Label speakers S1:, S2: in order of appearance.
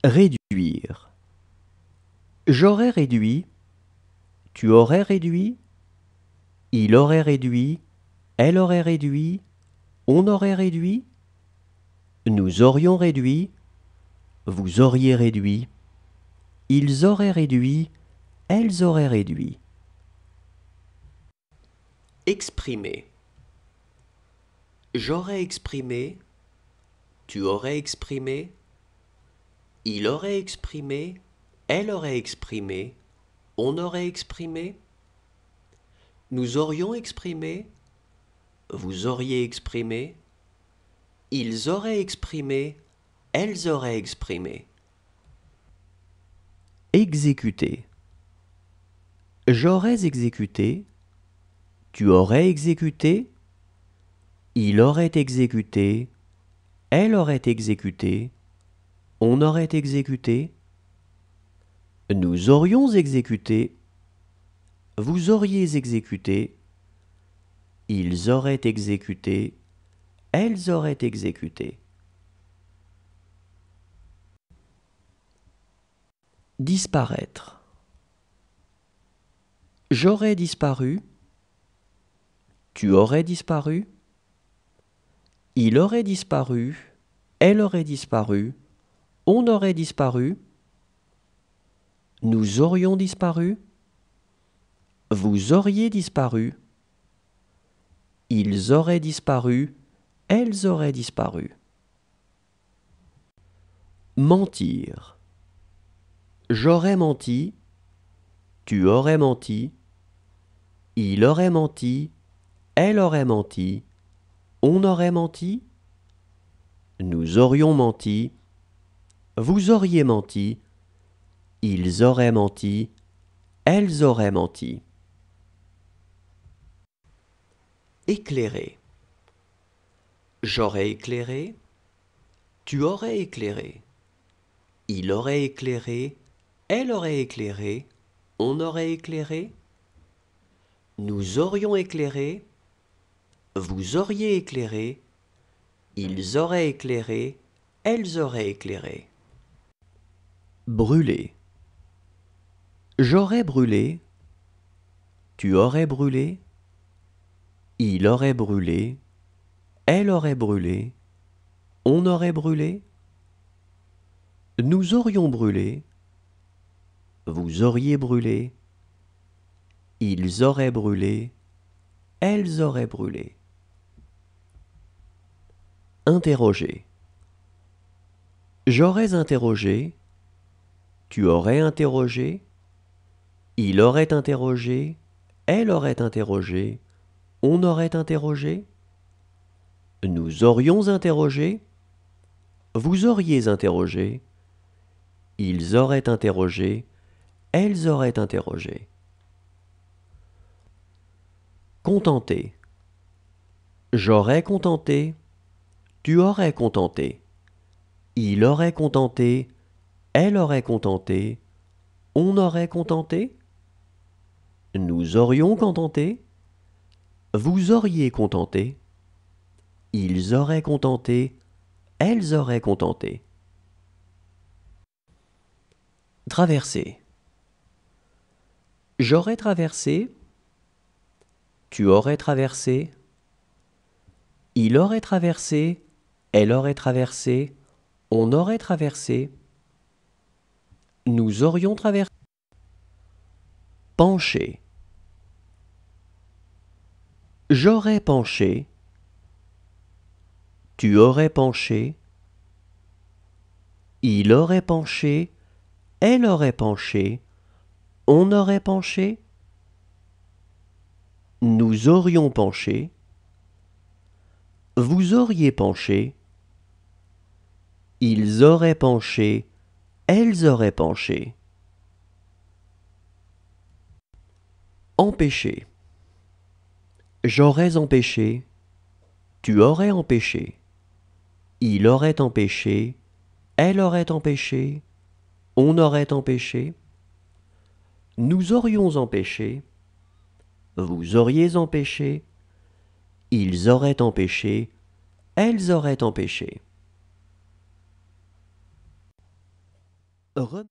S1: Réduire. J'aurais réduit, tu aurais réduit, il aurait réduit, elle aurait réduit, on aurait réduit, nous aurions réduit, vous auriez réduit, ils auraient réduit, elles auraient réduit. Exprimer. J'aurais exprimé, tu aurais exprimé, il aurait exprimé, elle aurait exprimé, on aurait exprimé, nous aurions exprimé, vous auriez exprimé, ils auraient exprimé, elles auraient exprimé. Exécuter. J'aurais exécuté, tu aurais exécuté, il aurait exécuté, elle aurait exécuté, on aurait exécuté, nous aurions exécuté, vous auriez exécuté, ils auraient exécuté, elles auraient exécuté. Disparaître. J'aurais disparu, tu aurais disparu, il aurait disparu, elle aurait disparu, on aurait disparu, nous aurions disparu, vous auriez disparu, ils auraient disparu, elles auraient disparu. Mentir. J'aurais menti, tu aurais menti, il aurait menti, elle aurait menti, on aurait menti, nous aurions menti, vous auriez menti, ils auraient menti, elles auraient menti. Éclairer. J'aurais éclairé, tu aurais éclairé, il aurait éclairé, elle aurait éclairé, on aurait éclairé, nous aurions éclairé, vous auriez éclairé, ils auraient éclairé, elles auraient éclairé. Brûler. J'aurais brûlé, tu aurais brûlé, il aurait brûlé, elle aurait brûlé, on aurait brûlé, nous aurions brûlé, vous auriez brûlé, ils auraient brûlé, elles auraient brûlé. Interroger. J'aurais interrogé, tu aurais interrogé, il aurait interrogé, elle aurait interrogé, on aurait interrogé, nous aurions interrogé, vous auriez interrogé, ils auraient interrogé, elles auraient interrogé. Contenter. J'aurais contenté, tu aurais contenté, il aurait contenté, elle aurait contenté, on aurait contenté, nous aurions contenté, vous auriez contenté, ils auraient contenté, elles auraient contenté. Traverser. J'aurais traversé, tu aurais traversé, il aurait traversé, elle aurait traversé, on aurait traversé, nous aurions traversé. Pencher. J'aurais penché, tu aurais penché, il aurait penché, elle aurait penché, on aurait penché, nous aurions penché, vous auriez penché, ils auraient penché, elles auraient penché. Empêcher. J'aurais empêché, tu aurais empêché, il aurait empêché, elle aurait empêché, on aurait empêché, nous aurions empêché, vous auriez empêché, ils auraient empêché, elles auraient empêché. Re-